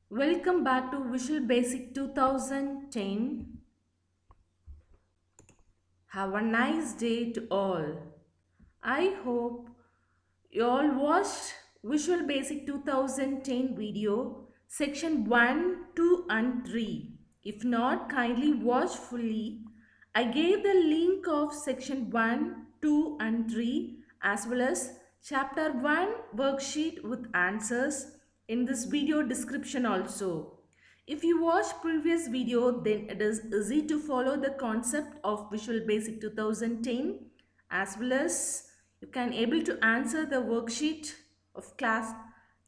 Welcome back to Visual Basic 2010. Have a nice day to all. I hope you all watched Visual Basic 2010 video section 1, 2 and 3. If not, kindly watch fully. I gave the link of section 1, 2 and 3 as well as chapter 1 worksheet with answers in this video description also. If you watch previous video, then it is easy to follow the concept of Visual Basic 2010 as well as you can able to answer the worksheet of class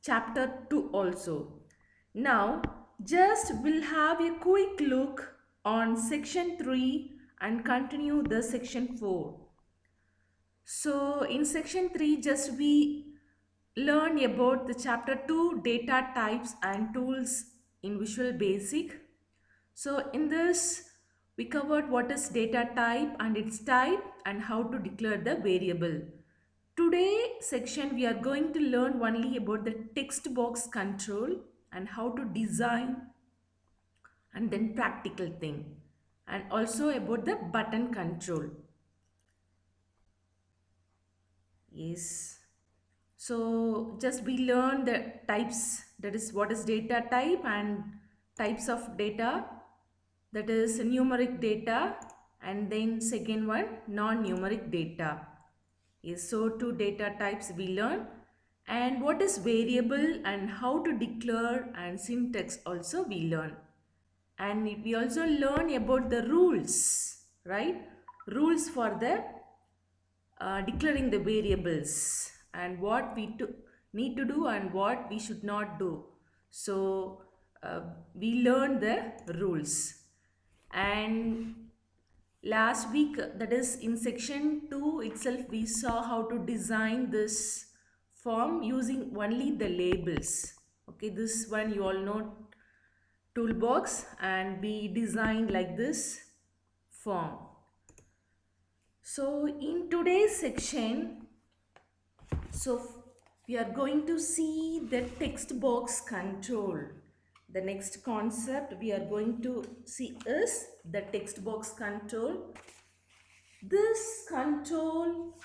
chapter 2 also. Now just we'll have a quick look on section 3 and continue the section 4. So in section 3 just we learn about the chapter 2 data types and tools in Visual Basic. So in this we covered what is data type and its type and how to declare the variable. Today section we are going to learn only about the text box control and how to design and then practical thing and also about the button control. Yes. So just we learn the types, that is what is data type and types of data, that is numeric data, and then second one non-numeric data. Yes, so two data types we learn, and what is variable and how to declare and syntax also we learn. And we also learn about the rules, right? Rules for the declaring the variables and what we need to do and what we should not do. So we learned the rules. And last week, that is in section 2 itself, we saw how to design this form using only the labels. Okay, this one you all know, toolbox, and we designed like this form. So in today's section, so we are going to see the text box control. The next concept we are going to see is the text box control. This control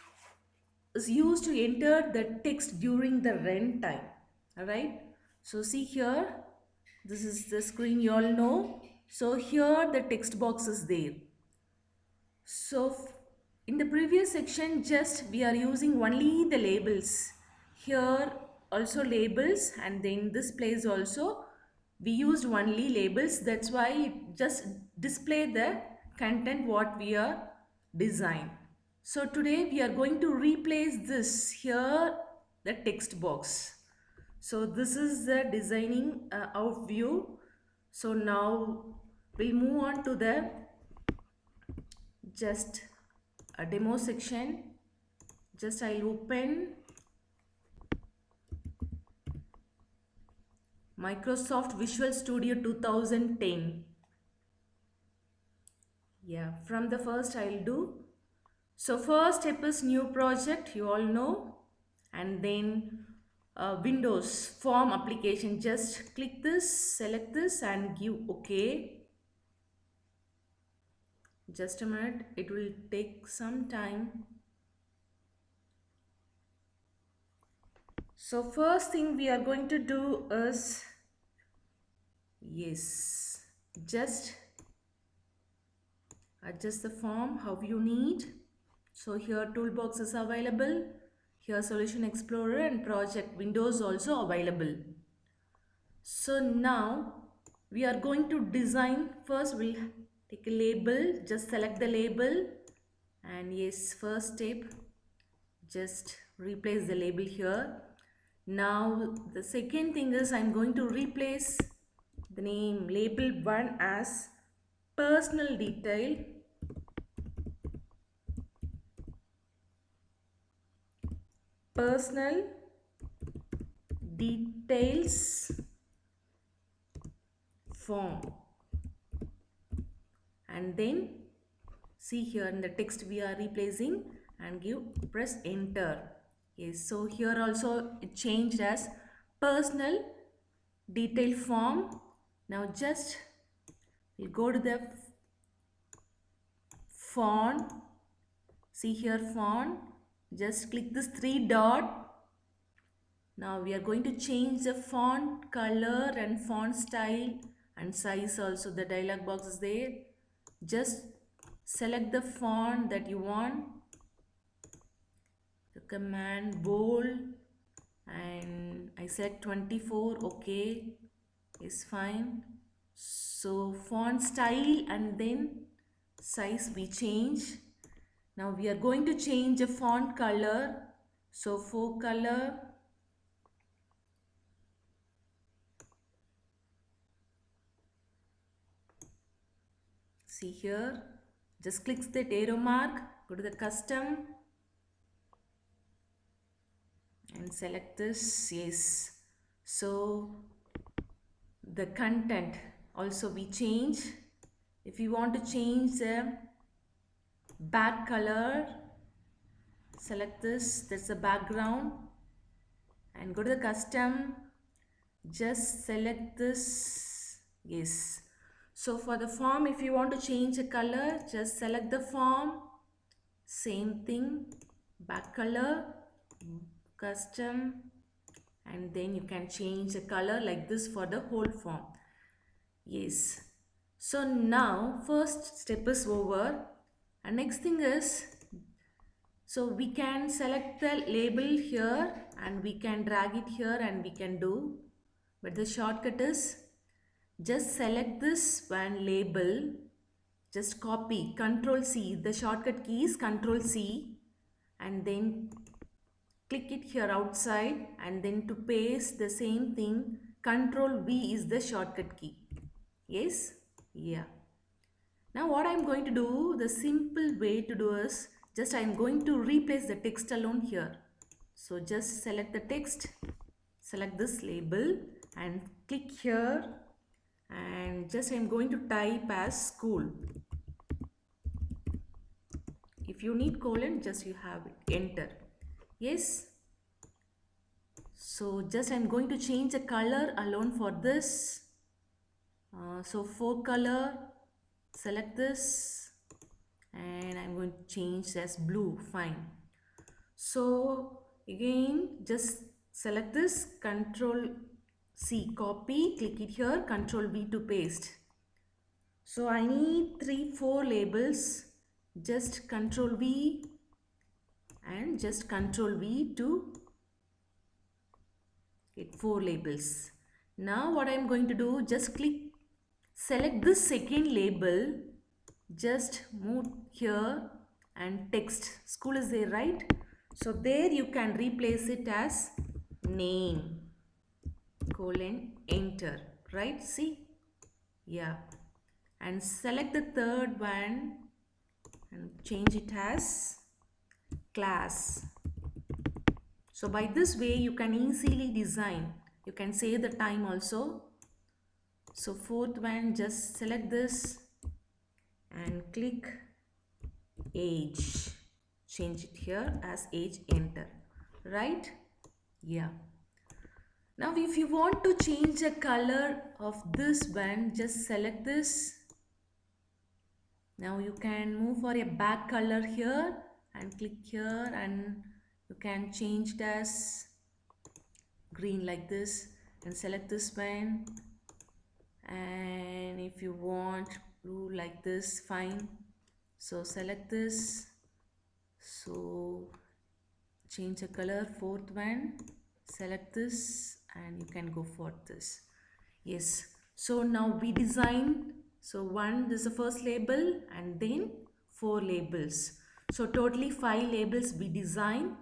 is used to enter the text during the runtime. Alright. So see here, this is the screen you all know. So here the text box is there. So in the previous section just we are using only the labels. Here also labels, and then this place also we used only labels. That's why it just display the content what we are design. So today we are going to replace this here, the text box. So this is the designing out view. So now we'll move on to the just a demo section. Just I'll open Microsoft Visual Studio 2010. Yeah, from the first I'll do. So first step is new project, you all know, and then Windows form application. Just click this, select this and give OK. Just a minute, it will take some time. So first thing we are going to do is, yes, just adjust the form how you need. So here toolbox is available, here solution explorer and project windows also available. So now we are going to design. First we'll take a label, just select the label, and yes, first step, just replace the label here. Now the second thing is I'm going to replace the name label 1 as personal detail, personal details form, and then see here in the text we are replacing and give press enter. Yes, so here also it changed as personal detail form. Now just we'll go to the font. See here font. Just click this three dot. Now we are going to change the font color and font style and size also. The dialog box is there. Just select the font that you want. The command bold and I select 24. Okay, is fine. So font style and then size we change. Now we are going to change the font color. So for color, see here, just click the arrow mark, go to the custom and select this. Yes. So the content also we change. If you want to change the back color, select this, that's the background and go to the custom, just select this. Yes. So for the form, if you want to change the color, just select the form, same thing, back color, custom, and then you can change the color like this for the whole form. Yes. So now first step is over and next thing is, so we can select the label here and we can drag it here and we can do, but the shortcut is just select this one label, just copy Control C, the shortcut key is Control C and then click it here outside and then to paste the same thing Control V is the shortcut key. Yes, yeah. Now what I'm going to do, the simple way to do is just I'm going to replace the text alone here. So just select the text, select this label and click here and just I'm going to type as school. If you need colon, just you have it, enter. Yes. So just I'm going to change the color alone for this. So for color, select this and I'm going to change as blue. Fine. So again just select this, Control C, copy, click it here, Control V to paste. So I need 3-4 labels, just Control V and just Control V to get 4 labels. Now what I'm going to do, just select this second label, just move here and text, school is there, right? So there you can replace it as name, colon, enter, right? See? Yeah. And select the third one and change it as class. So by this way you can easily design. You can save the time also. So fourth one, just select this and click age. Change it here as age, enter, right? Yeah. Now if you want to change the color of this one, just select this. Now you can move for a back color here and click here and you can change it as green like this and select this one, and if you want blue like this, fine. So select this, so change the color, fourth one, select this and you can go for this. Yes, so now we design, so this is the first label and then 4 labels, so totally 5 labels we design.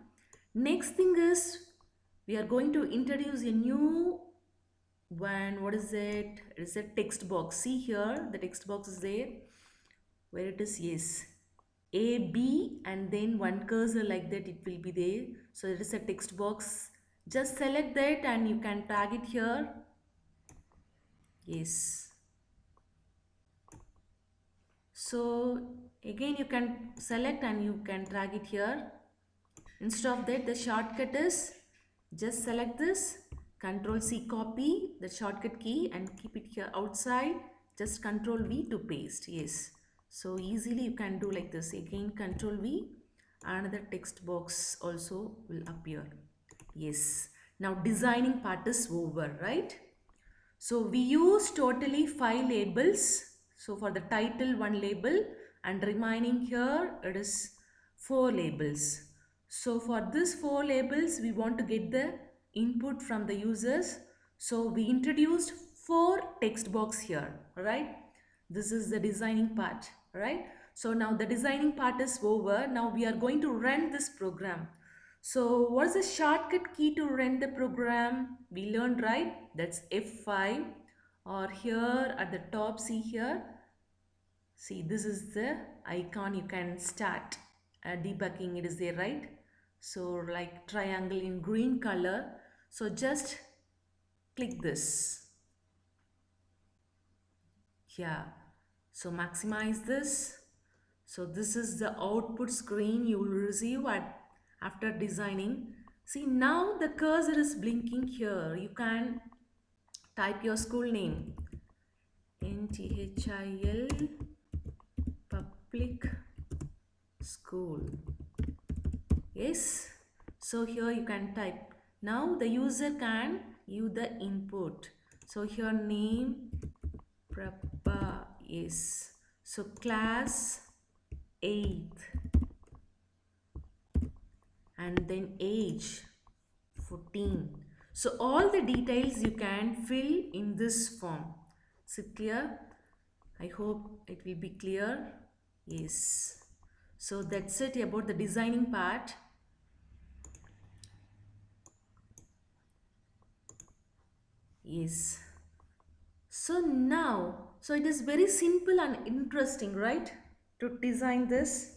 Next thing is we are going to introduce a new one. What is it? It's a text box. See here, the text box is there where it is, yes, A, B and then one cursor like that, it will be there. So it is a text box. Just select that and you can tag it here. Yes. So again you can select and you can drag it here. Instead of that, the shortcut is just select this, Control C, copy the shortcut key and keep it here outside. Just Control V to paste. Yes. So easily you can do like this. Again Control V. Another text box also will appear. Yes. Now designing part is over, right? So we use totally 5 labels. So for the title, 1 label, and remaining here it is 4 labels. So for this 4 labels, we want to get the input from the users. So we introduced 4 text box here, right? This is the designing part, right? So now the designing part is over. Now we are going to run this program. So what is the shortcut key to run the program? We learned, right? That's F5, or here at the top, see here. See, this is the icon. You can start debugging. It is there, right? So like triangle in green color. So just click this. Yeah. So maximize this. So this is the output screen you will receive after designing. See, now the cursor is blinking here. You can type your school name. NTHIL Public School. Yes. So here you can type. Now the user can give the input. So here name Prabha. Yes. So class 8th. And then age 14. So all the details you can fill in this form. Is it clear? I hope it will be clear. Yes. So that's it about the designing part. Yes. So now, so it is very simple and interesting, right? To design this.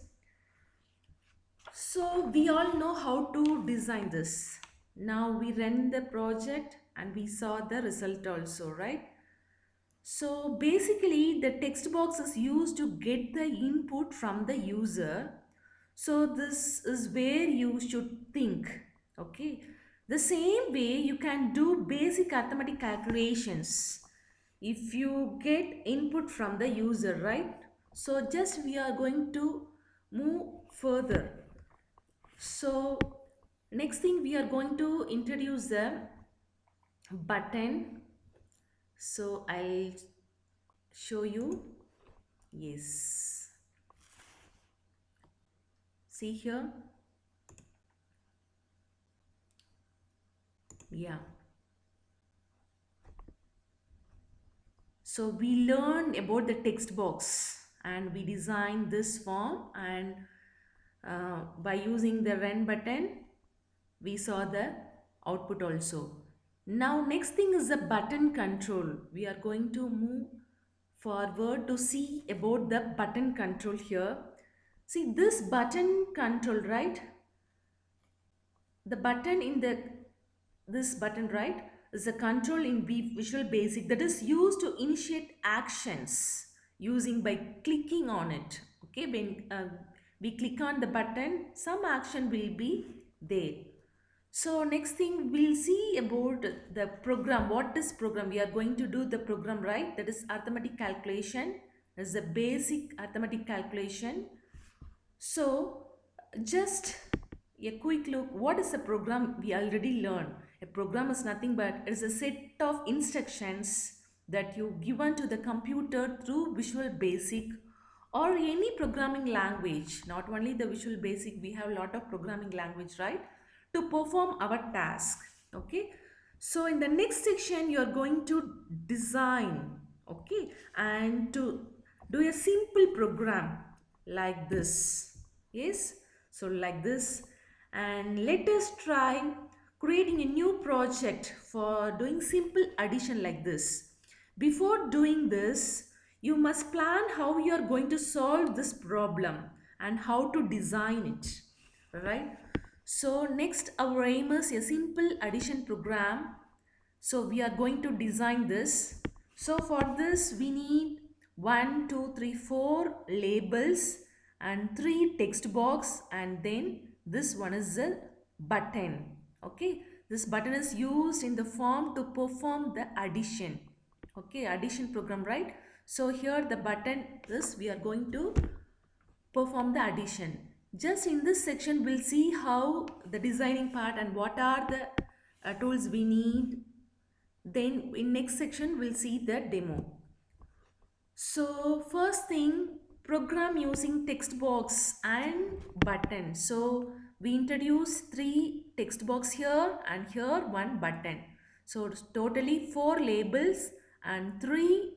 So we all know how to design this. Now we ran the project and we saw the result also, right? So basically the text box is used to get the input from the user. So this is where you should think, okay? The same way you can do basic arithmetic calculations if you get input from the user, right? So just we are going to move further. So next thing we are going to introduce the button. So I'll show you. Yes. See here. Yeah. So we learned about the text box and we designed this form, and by using the run button we saw the output also. Now next thing is the button control. We are going to move forward to see about the button control here. See this button control, right? The button in this button, right, is a control in Visual Basic that is used to initiate actions using by clicking on it. Okay, when we click on the button, some action will be there. So next thing we'll see about the program. What is program? We are going to do the program, right? That is arithmetic calculation. Is a basic arithmetic calculation. So just a quick look. What is a program? We already learned. A program is nothing but it is a set of instructions that you given to the computer through Visual Basic or any programming language. Not only the Visual Basic, we have a lot of programming language, right, to perform our task. Okay. So in the next section, you are going to design, okay, and to do a simple program like this. Yes. So like this, and let us try creating a new project for doing simple addition like this. Before doing this, you must plan how you are going to solve this problem and how to design it, right? So next our aim is a simple addition program. So we are going to design this. So for this we need 1, 2, 3, 4 labels and 3 text box, and then this one is a button. Okay. This button is used in the form to perform the addition. Okay, addition program, right? So here the button is we are going to perform the addition. Just in this section, we'll see how the designing part and what are the tools we need. Then in next section, we'll see the demo. So first thing, program using text box and button. So we introduce 3 text box here and here 1 button. So it's totally 4 labels and 3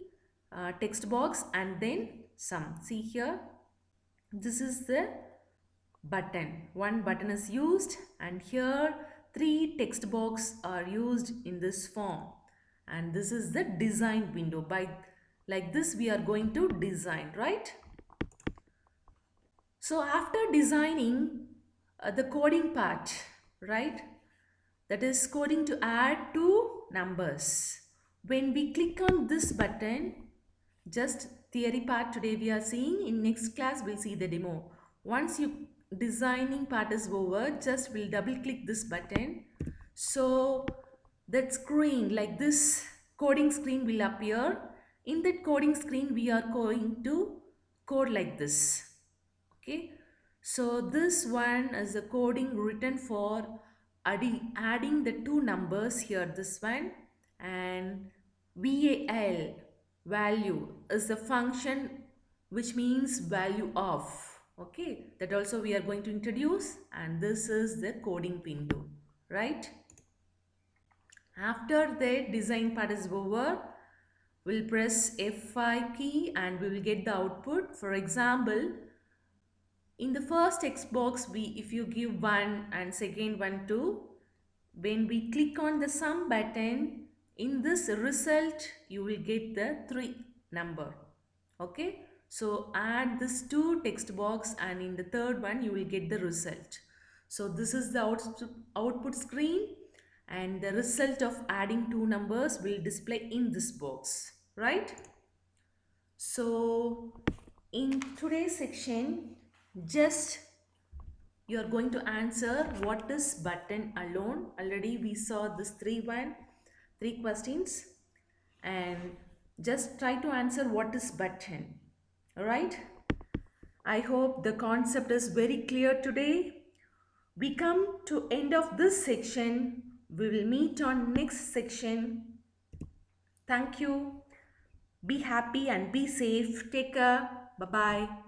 text box and then some. See here, this is the button. 1 button is used and here 3 text box are used in this form. And this is the design window. By like this we are going to design, right? So after designing the coding part, right? That is coding to add 2 numbers. When we click on this button, just theory part today we are seeing. In next class we'll see the demo. Once you designing part is over, just we'll double click this button. So that screen, like this coding screen will appear. In that coding screen we are going to code like this. Okay, so this one is a coding written for adding the 2 numbers here, this one, and val value is the function which means value of. Okay, that also we are going to introduce, and this is the coding window, right? After the design part is over, we'll press F5 key and we will get the output. For example, in the first text box, if you give 1 and second one 2, when we click on the sum button, in this result, you will get the 3 number. Okay. So add this 2 text box and in the third one, you will get the result. So this is the output screen and the result of adding 2 numbers will display in this box, right? So in today's section, just you are going to answer what is button alone. Already we saw this three questions, and just try to answer what is button. All right. I hope the concept is very clear today. We come to end of this section. We will meet on next section. Thank you. Be happy and be safe. Take care. Bye-bye.